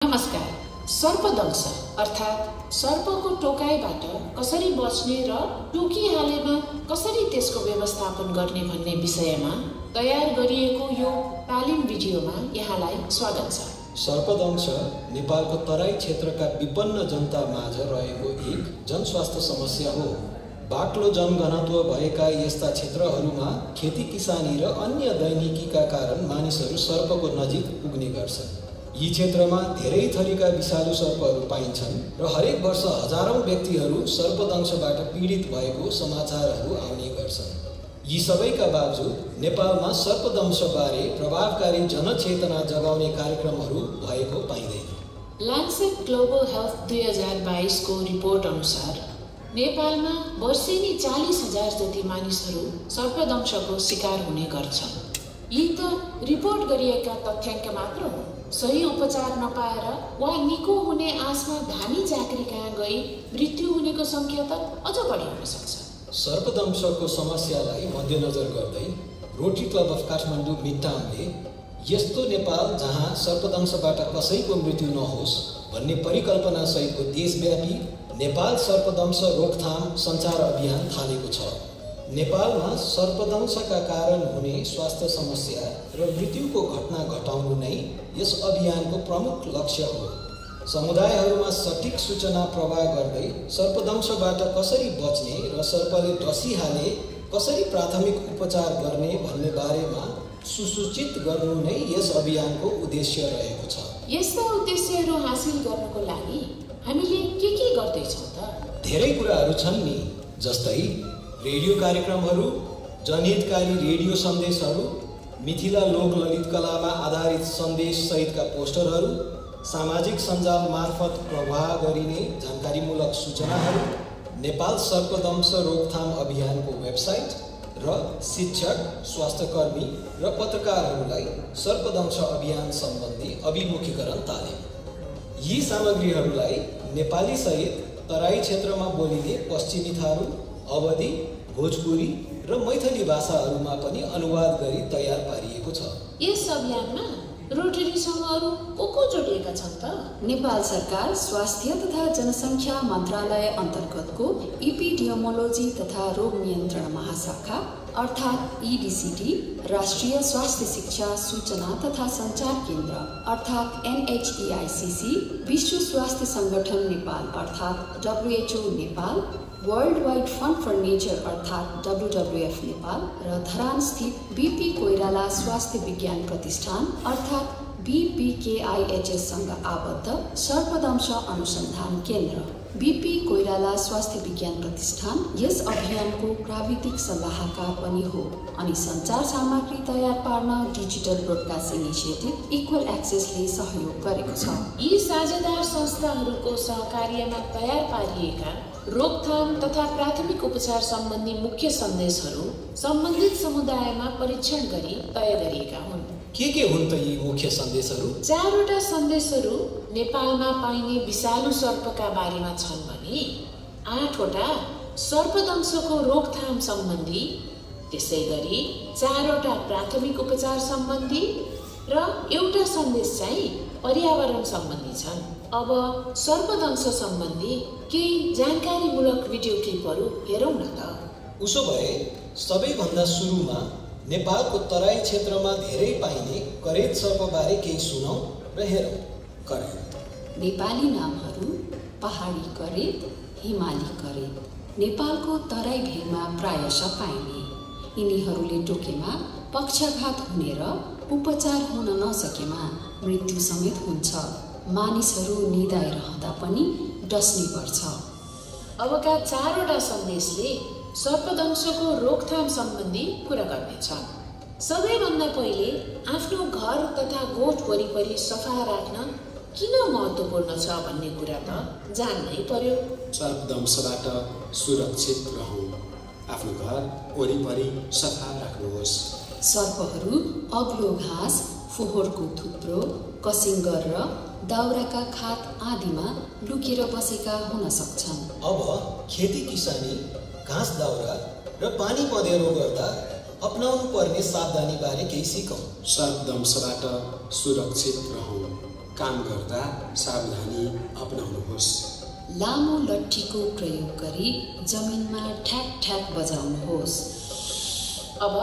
नमस्कार। सर्पदंश अर्थात् सर्पको टोकाइबाट कसरी बच्ने र टोकिहालेमा कसरी त्यसको व्यवस्थापन गर्ने भन्ने विषयमा तयार गरिएको यो तालिम भिडियोमा यहाँलाई स्वागत छ। सर्पदंश नेपालको तराई क्षेत्रका विपन्न जनता माझ रहेको एक जनस्वास्थ्य समस्या हो। बाक्लो जनघनत्व भएका यस्ता क्षेत्रहरूमा खेती किसानी र अन्य दैनिकीका कारण मानिसहरू सर्पको नजिक पुग्ने गर्छन्। यी क्षेत्रमा धेरै थरीका विषालु सर्पहरू पाइन्छन् र हरेक वर्ष हजारौं व्यक्तिहरू सर्पदंशबाट पीडित भएको समाचारहरू आउने गर्छन्। यी सबैका बावजुद नेपालमा सर्पदंशबारे प्रभावकारी जनचेतना जगाउने कार्यक्रमहरू भएको पाइँदैन। लान्सेट ग्लोबल हेल्थ 2022 को रिपोर्ट अनुसार नेपालमा वर्षेनी 40,000 जति मानिसहरू सर्पदंशको शिकार हुने गर्छन्। यी त रिपोर्ट गरिएका तथ्याङ्क मात्र हुन्। सही उपचार नपाएर वा निको हुने आशमा धामी झाँक्री कहाँ गई मृत्यु हुनेको संख्या त अझ बढी हुन सक्छ। सर्पदंशको समस्यालाई मध्यनजर गर्दै रोटरी क्लब अफ काठमाडौँ मिडटाउनले यस्तो नेपाल जहाँ सर्पदंशबाट कसैको मृत्यु नहोस् भन्ने परिकल्पना सहितको देशव्यापी नेपाल सर्पदंश रोकथाम सञ्चार अभियान थालेको छ। नेपालमा सर्पदंशका कारण हुने स्वास्थ्य समस्या र मृत्युको घटना घटाउनु नै यस अभियानको प्रमुख लक्ष्य हो। समुदायहरूमा सठिक सूचना प्रवाह गर्दै सर्पदंशबाट कसरी बच्ने र सर्पले डसिहाले कसरी प्राथमिक उपचार गर्ने भन्ने बारेमा सुसूचित गर्नु नै यस अभियानको उद्देश्य रहेको छ। यस्ता उद्देश्यहरू हासिल गर्नको लागि हामीले के गर्दैछौँ त? धेरै कुराहरू छन् नि, जस्तै रेडियो कार्यक्रमहरू, जनहितकारी रेडियो सन्देशहरू, मिथिला लोक ललित कलामा आधारित सन्देश सहितका पोस्टरहरू, सामाजिक सञ्जाल मार्फत प्रवाह गरिने जानकारीमूलक सूचनाहरू, नेपाल सर्पदंश रोकथाम अभियानको वेबसाइट र शिक्षक, स्वास्थ्यकर्मी र पत्रकारहरूलाई सर्पदंश अभियान सम्बन्धी अभिमुखीकरण तालिम। यी सामग्रीहरूलाई नेपाली सहित तराई क्षेत्रमा बोलिने पश्चिमी थारू, अवधी, भोजपुरी र मैथिली भाषाहरूमा पनि अनुवाद गरी तयार पारिएको छ। यस अभियानमा रोटरीसँग अरू को जोडिएका छन् त? नेपाल सरकार स्वास्थ्य तथा जनसङ्ख्या मन्त्रालय अन्तर्गतको इपिडियोमोलोजी तथा रोग नियन्त्रण महाशाखा अर्थात् EDCD, राष्ट्रिय स्वास्थ्य शिक्षा सूचना तथा सञ्चार केन्द्र अर्थात् NHEICC, विश्व स्वास्थ्य सङ्गठन नेपाल अर्थात् WHO Nepal, world wide fund for nature अर्थात् WWF नेपाल र धरान स्थित BP कोइराला स्वास्थ्य विज्ञान प्रतिष्ठान अर्थात् BPKIHS सँग आबद्ध सर्पदंश अनुसन्धान केन्द्र BP कोइराला स्वास्थ्य विज्ञान प्रतिष्ठान यस अभियानको प्राविधिक सल्लाहकार पनि हो अनि सञ्चार सामग्री तयार पार्न डिजिटल ब्रोडकास्ट इनिसिएटिभ इक्वल एक्सेसले सहयोग गरेको छ। यी साझेदार संस्थाहरूको सहकार्यमा तयार पारिएका रोकथाम तथा प्राथमिक उपचार सम्बन्धी मुख्य सन्देशहरू सम्बन्धित समुदायमा परीक्षण गरी तय गरिएका हुन्। के हुन् त यी मुख्य सन्देशहरू? 4वटा सन्देशहरू नेपालमा पाइने विषालु सर्पका बारेमा छन् भने 8वटा सर्पदंशको रोकथाम सम्बन्धी, त्यसैगरी 4वटा प्राथमिक उपचार सम्बन्धी र एउटा सन्देश चाहिँ पर्यावरण सम्बन्धी छन्। अब सर्पदंश सम्बन्धी केही जानकारीमूलक भिडियो क्लिपहरू हेरौँ न त। उसो भए सबैभन्दा सुरुमा नेपालको तराई क्षेत्रमा धेरै पाइने करेत सर्पबारे केही सुनौँ र हेरौँ। करेत नेपाली नामहरू पहाडी करेत, हिमाली करेत नेपालको तराई भेगमा प्रायश पाइने। यिनीहरूले टोकेमा पक्षघात हुने र उपचार हुन नसकेमा मृत्यु समेत हुन्छ। मानिसहरू निदाइरहँदा पनि डस्ने पर्छ। अबका 4वटा सन्देशले सर्पदंशको रोकथाम सम्बन्धी कुरा गर्नेछन्। सबैभन्दा पहिले आफ्नो घर तथा गोठ वरिपरि सफा राख्न किन महत्त्वपूर्ण छ भन्ने कुरा त जान्नै पर्यो। सर्पदंशबाट सुरक्षित रहौँ। आफ्नो घर वरिपरि सफा राख्नुहोस्। सर्पहरू अग्लो घाँस, फोहोरको थुप्रो, कसिङ्गर र दाउराका खात आदिमा लुकेर बसेका हुन सक्छन्। अब खेती किसानी, घाँस दाउरा र पानी पँधेरो गर्दा अपनाउनु पर्ने सावधानी बारे केही सिकौँ। सर्पदंशबाट सुरक्षित रहौँ। काम गर्दा सावधानी अपनाउनुहोस्। लामो लट्ठीको प्रयोग गरी जमिनमा ठ्याक ठ्याक बजाउनुहोस्। अब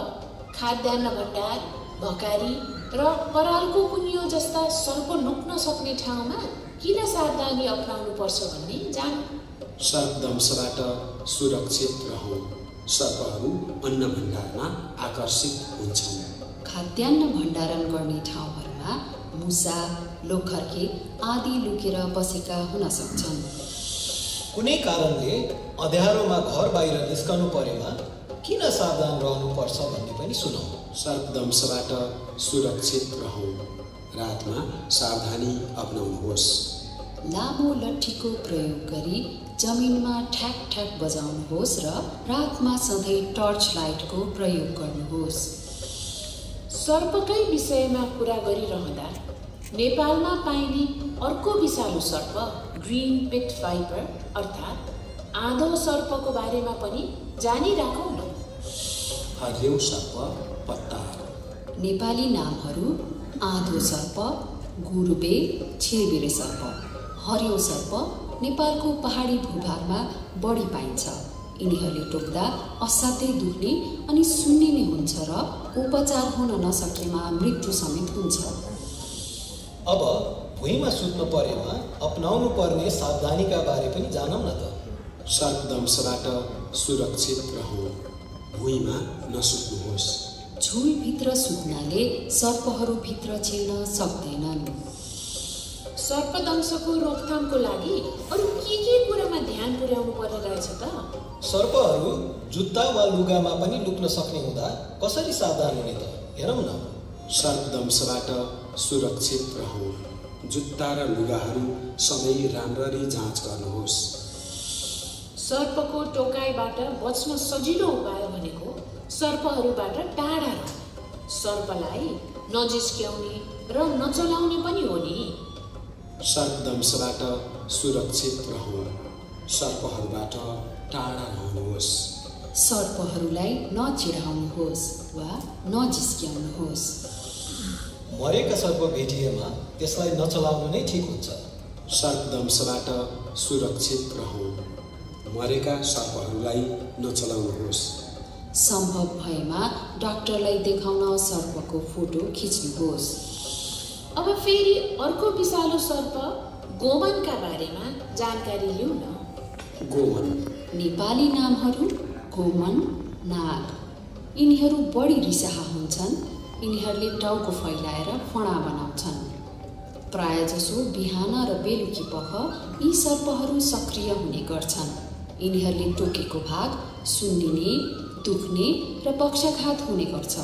खाद्यान्न भण्डार, भकारी र परालको कुनियो जस्ता सर्प नुक्न सक्ने ठाउँमा किन सावधानी अपनाउनु पर्छ भन्ने जान। सर्पदंशबाट सुरक्षित रहौँ। सर्पहरू अन्न भण्डारमा आकर्षित हुन्छन्। खाद्यान्न भण्डारण गर्ने ठाउँहरूमा मुसा, लोखर्के आदि लुकेर बसेका हुन सक्छन्। कुनै कारणले अँध्यारोमा घर बाहिर निस्कनु परेमा किन सावधान रहनुपर्छ भन्ने पनि सुनौँ। सर्पदंशबाट सुरक्षित रहौँ। रातमा सावधानी अपनाउनुहोस्। लामो लट्ठीको प्रयोग गरी जमिनमा ठ्याक ठ्याक बजाउनुहोस् र रातमा सधैँ टर्च लाइटको प्रयोग गर्नुहोस्। सर्पकै विषयमा कुरा गरिरहँदा नेपालमा पाइने अर्को विषालु सर्प ग्रीन पिट भाइपर अर्थात् आँधो सर्पको बारेमा पनि जानिराखौँ न। हरियो सर्प, पत्तार। नेपाली नामहरू आँधो सर्प, गुरुबे, छिरबिरे सर्प। हरियो सर्प नेपालको पहाडी भूभागमा बढी पाइन्छ। यिनीहरूले टोक्दा असाध्यै दुख्ने अनि सुन्निने हुन्छ र उपचार हुन नसकेमा मृत्यु समेत हुन्छ। अब भुइँमा सुत्नु परेमा अपनाउनु पर्ने सावधानीका बारे पनि जानौँ न त। सर्पदंशबाट सुरक्षित रहौँ। भुइँमा नसुत्नुहोस्। झुलभित्र सुत्नाले सर्पहरू भित्र छिर्न सक्दैनन्। सर्पदंशको रोकथामको लागि अरू के कुरामा ध्यान पुर्याउनु पर्ने रहेछ त? सर्पहरू जुत्ता वा लुगामा पनि लुक्न सक्ने हुँदा कसरी सावधान हुने त हेरौँ न। सर्पदंशबाट सुरक्षित रहौँ। जुत्ता र लुगाहरू सधैँ राम्ररी जाँच गर्नुहोस्। सर्पको टोकाइबाट बच्न सजिलो उपाय भनेको सर्पहरूबाट टाढा रहनु। सर्पलाई नजिस्क्याउने र नचलाउने पनि हो नि। सर्पदंशबाट सुरक्षित रहौँ। सर्पहरूबाट टाढा रहनुहोस्। सर्पहरूलाई नचिढाउनुहोस् वा नजिस्क्याउनुहोस्। मरेका सर्प भेटिएमा त्यसलाई नचलाउनु नै ठिक हुन्छ। सर्पदंशबाट सुरक्षित रहौँ। मरेका सर्पहरूलाई नचलाउनुहोस्। सम्भव भएमा डाक्टरलाई देखाउन सर्पको फोटो खिच्नुहोस्। अब फेरि अर्को विषालु सर्प गोमनका बारेमा जानकारी लिऊ न। गोमन। नेपाली नामहरू गोमन, नाग। यिनीहरू बढी रिसाहा हुन्छन्। यिनीहरूले टाउको फैलाएर फणा बनाउँछन्। प्रायजसो बिहान र बेलुकी पख यी सर्पहरू सक्रिय हुने गर्छन्। यिनीहरूले टोकेको भाग सुन्निने, दुख्ने र पक्षाघात हुने गर्छ।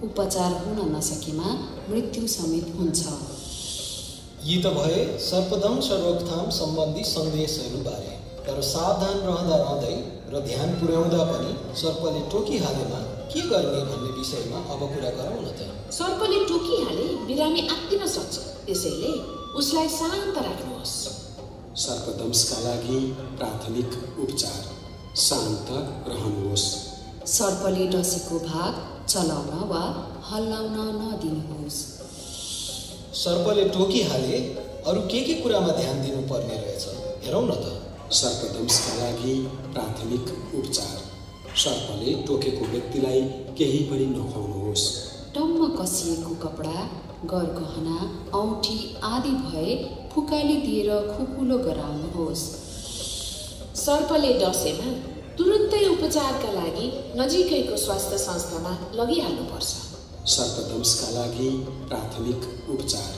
उपचार हुन नसकेमा मृत्यु समेत हुन्छ। यी त भए सर्पदंश रोकथाम सम्बन्धी सन्देशहरू बारे। तर सावधान रहँदै र ध्यान पुर्याउँदा पनि सर्पले टोकिहालेमा के गर्ने भन्ने विषयमा अब कुरा गरौँ न त। सर्पले टोकिहाले बिरामी आत्तिन सक्छ, त्यसैले उसलाई शान्त राख्नुहोस्। सर्पदंशका लागि प्राथमिक उपचार। शान्त रहनुहोस्। सर्पले डसेको भाग चलाउन वा हल्लाउन नदिनुहोस्। सर्पले टोकिहाले अरू के कुरामा ध्यान दिनुपर्ने रहेछ हेरौँ न त। सर्पदंशका लागि प्राथमिक उपचार। सर्पले टोकेको व्यक्तिलाई केही पनि नखुवाउनुहोस्। टम्म कसिएको कपडा, गरगहना, औँठी आदि भए फुकाली दिएर खुकुलो गराउनुहोस्। सर्पले डसेमा तुरुन्तै उपचारका लागि नजिकैको स्वास्थ्य संस्थामा लगिहाल्नुपर्छ। सर्पदंशका लागि प्राथमिक उपचार।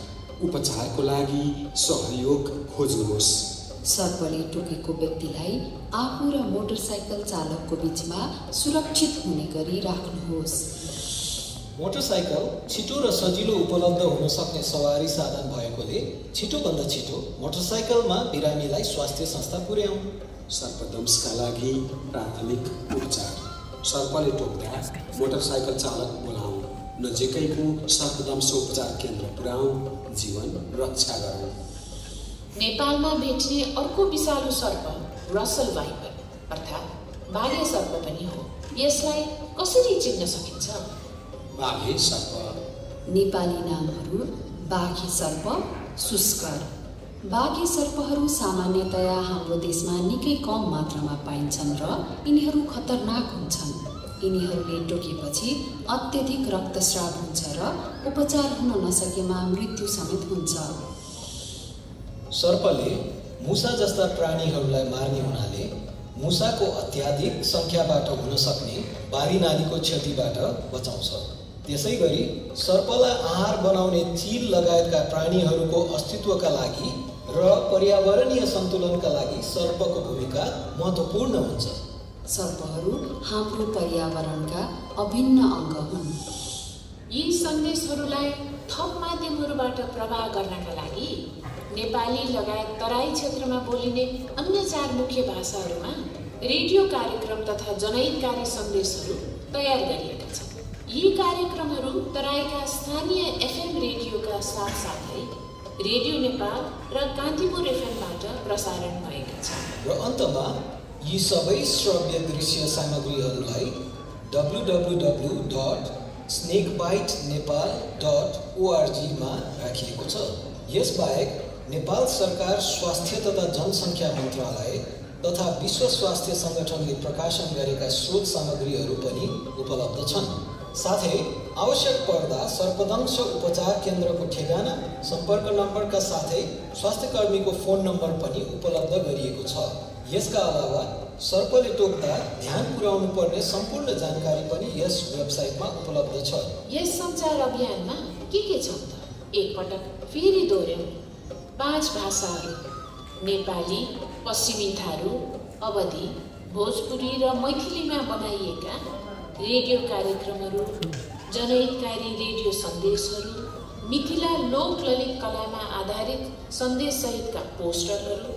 उपचारको लागि सहयोग खोज्नुहोस्। सर्पले टोकेको व्यक्तिलाई आफू र मोटरसाइकल चालकको बीचमा सुरक्षित हुने गरी राख्नुहोस्। मोटरसाइकल छिटो र सजिलो उपलब्ध हुन सक्ने सवारी साधन भएकोले छिटोभन्दा छिटो मोटरसाइकलमा बिरामीलाई स्वास्थ्य संस्था पुर्याउँ। सर्पदंशका लागि प्राथमिक उपचार। सर्पले टोक्दा मोटरसाइकल चालक बोलाउँ। नजिकैको सर्पदंश उपचार केन्द्र पुर्याउँ। जीवन रक्षा गरौँ। नेपालमा भेटिने अर्को विषालु सर्प रसल भाइपर अर्थात् बाघे सर्प पनि हो। यसलाई कसरी चिन्न सकिन्छ? बाघे सर्प। नेपाली नामहरू बाघे सर्प, सुस्कर। बाघी सर्पहरू सामान्यतया हाम्रो देशमा निकै कम मात्रामा पाइन्छन् र यिनीहरू खतरनाक हुन्छन्। यिनीहरूले टोकेपछि अत्यधिक रक्तस्राव हुन्छ र उपचार हुन नसकेमा मृत्यु समेत हुन्छ। सर्पले मुसा जस्ता प्राणीहरूलाई मार्ने हुनाले मुसाको अत्याधिक सङ्ख्याबाट हुन सक्ने बारीनालीको क्षतिबाट बचाउँछ। त्यसैगरी सर्पलाई आहार बनाउने चील लगायतका प्राणीहरूको अस्तित्वका लागि र पर्यावरणीय सन्तुलनका लागि सर्पको भूमिका महत्त्वपूर्ण हुन्छ। सर्पहरू हाम्रो पर्यावरणका अभिन्न अङ्ग हुन्। यी सन्देशहरूलाई थप माध्यमहरूबाट प्रवाह गर्नका लागि नेपाली लगायत तराई क्षेत्रमा बोलिने अन्य 4 मुख्य भाषाहरूमा रेडियो कार्यक्रम तथा जनहितकारी सन्देशहरू तयार गरिएका छन्। यी कार्यक्रमहरू तराईका स्थानीय एफएम रेडियोका साथसाथै रेडियो नेपाल र कान्तिपुर एफएमबाट प्रसारण भएका छन्। र अन्तमा यी सबै श्रव्य दृश्य सामग्रीहरूलाई www.snakebitenepal.org मा राखिएको छ। यसबाहेक नेपाल सरकार स्वास्थ्य तथा जनसङ्ख्या मन्त्रालय तथा विश्व स्वास्थ्य सङ्गठनले प्रकाशन गरेका स्रोत सामग्रीहरू पनि उपलब्ध छन्। साथै आवश्यक पर्दा सर्पदंश उपचार केन्द्रको ठेगाना, सम्पर्क नम्बरका साथै स्वास्थ्यकर्मीको फोन नम्बर पनि उपलब्ध गरिएको छ। यसका अलावा सर्पले टोक्दा ध्यान पुर्याउनु पर्ने सम्पूर्ण जानकारी पनि यस वेबसाइटमा उपलब्ध छ। यस सञ्चार अभियानमा के छन् त? एकपटक फेरि दोहोर्याउँ। 5 भाषाहरू नेपाली, पश्चिमी थारू, अवधी, भोजपुरी र मैथिलीमा बनाइएका रेडियो कार्यक्रमहरू, जनहितकारी रेडियो सन्देशहरू, मिथिला लोक ललित कलामा आधारित सन्देशसहितका पोस्टरहरू,